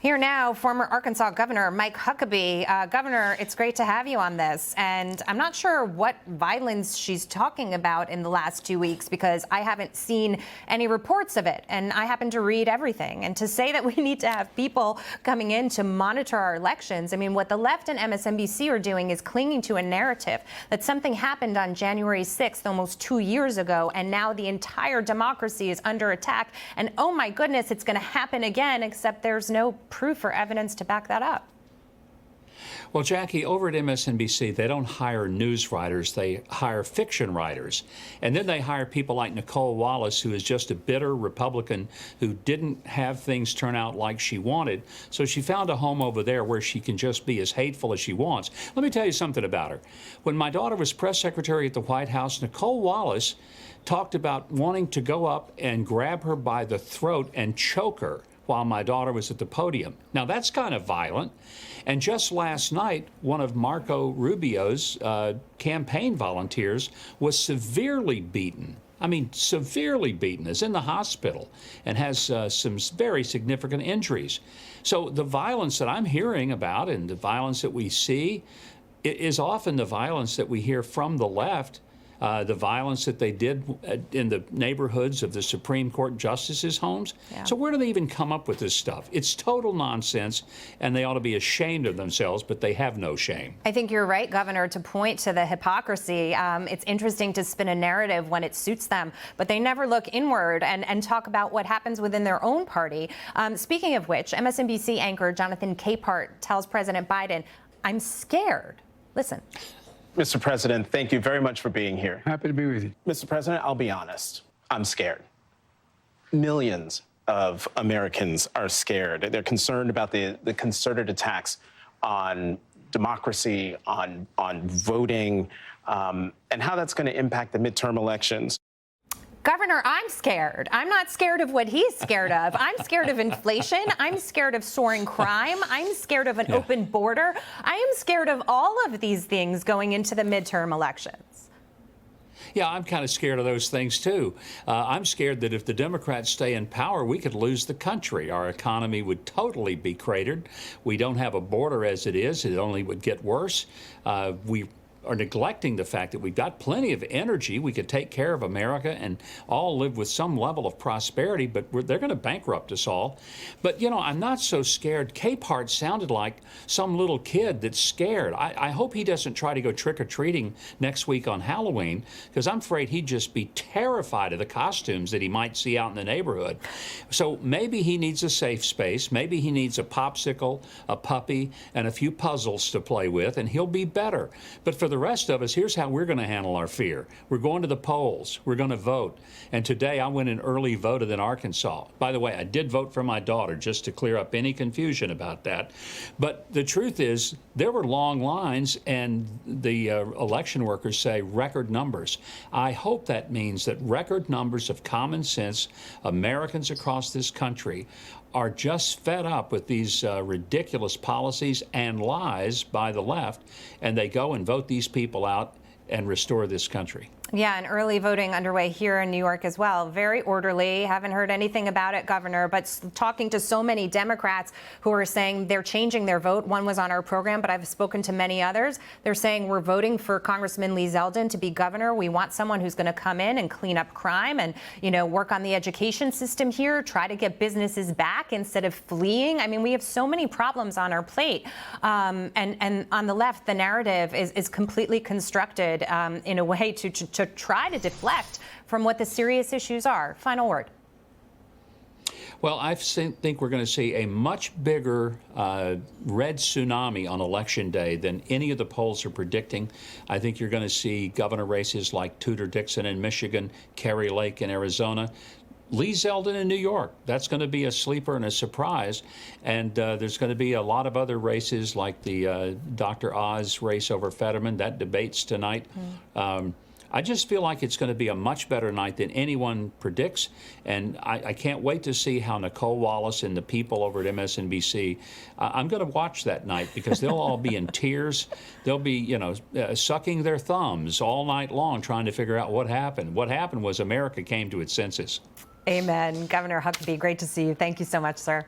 Here now, former Arkansas Governor Mike Huckabee. Governor, it's great to have you on this. And I'm not sure what violence she's talking about in the last 2 weeks because I haven't seen any reports of it. And I happen to read everything. And to say that we need to have people coming in to monitor our elections, I mean, what the left and MSNBC are doing is clinging to a narrative that something happened on January 6th, almost 2 years ago, and now the entire democracy is under attack. And oh my goodness, it's going to happen again, except there's no proof or evidence to back that up. Well, Jackie, over at MSNBC, they don't hire news writers, they hire fiction writers. And then they hire people like Nicole Wallace, who is just a bitter Republican who didn't have things turn out like she wanted. So she found a home over there where she can just be as hateful as she wants. Let me tell you something about her. When my daughter was press secretary at the White House, Nicole Wallace talked about wanting to go up and grab her by the throat and choke her while my daughter was at the podium. Now, that's kind of violent. And just last night, one of Marco Rubio's campaign volunteers was severely beaten. I mean, severely beaten, is in the hospital and has some very significant injuries. So the violence that I'm hearing about and the violence that we see is often the violence that we hear from the left. The violence that they did in the neighborhoods of the Supreme Court justices' homes. Yeah. So where do they even come up with this stuff? It's total nonsense, and they ought to be ashamed of themselves, but they have no shame. I think you're right, Governor, to point to the hypocrisy. It's interesting to spin a narrative when it suits them, but they never look inward and talk about what happens within their own party. Speaking of which, MSNBC anchor Jonathan Capehart tells President Biden, "I'm scared." Listen. Mr. President, thank you very much for being here. Happy to be with you. Mr. President, I'll be honest. I'm scared. Millions of Americans are scared. They're concerned about the concerted attacks on democracy, on voting, and how that's going to impact the midterm elections. Governor, I'm scared. I'm not scared of what he's scared of. I'm scared of inflation. I'm scared of soaring crime. I'm scared of an open border. I am scared of all of these things going into the midterm elections. Yeah, I'm kind of scared of those things, too. I'm scared that if the Democrats stay in power, we could lose the country. Our economy would totally be cratered. We don't have a border as it is. It only would get worse. We are neglecting the fact that we've got plenty of energy. We could take care of America and all live with some level of prosperity, but they're going to bankrupt us all. But, you know, I'm not so scared. Capehart sounded like some little kid that's scared. I hope he doesn't try to go trick-or-treating next week on Halloween, because I'm afraid he'd just be terrified of the costumes that he might see out in the neighborhood. So maybe he needs a safe space. Maybe he needs a popsicle, a puppy, and a few puzzles to play with, and he'll be better. But for the rest of us, here's how we're going to handle our fear. We're going to the polls. We're going to vote. And today I went and early voted in Arkansas. By the way, I did vote for my daughter, just to clear up any confusion about that. But the truth is, there were long lines, and the election workers say record numbers. I hope that means that record numbers of common sense Americans across this country are just fed up with these ridiculous policies and lies by the left, and they go and vote these people out and restore this country. Yeah, and early voting underway here in New York as well. Very orderly. Haven't heard anything about it, Governor, but talking to so many Democrats who are saying they're changing their vote. One was on our program, but I've spoken to many others. They're saying we're voting for Congressman Lee Zeldin to be governor. We want someone who's going to come in and clean up crime and, you know, work on the education system here, try to get businesses back instead of fleeing. I mean, we have so many problems on our plate. And on the left, the narrative is completely constructed in a way to try to deflect from what the serious issues are. Final word. Well, I think we're going to see a much bigger red tsunami on Election Day than any of the polls are predicting. I think you're going to see governor races like Tudor Dixon in Michigan, Kerry Lake in Arizona, Lee Zeldin in New York. That's going to be a sleeper and a surprise. And there's going to be a lot of other races like the Dr. Oz race over Fetterman. That debate's tonight. I just feel like it's going to be a much better night than anyone predicts, and I can't wait to see how Nicole Wallace and the people over at MSNBC, I'm going to watch that night because they'll all be in tears. They'll be, you know, sucking their thumbs all night long trying to figure out what happened. What happened was America came to its senses. Amen. Governor Huckabee, great to see you. Thank you so much, sir.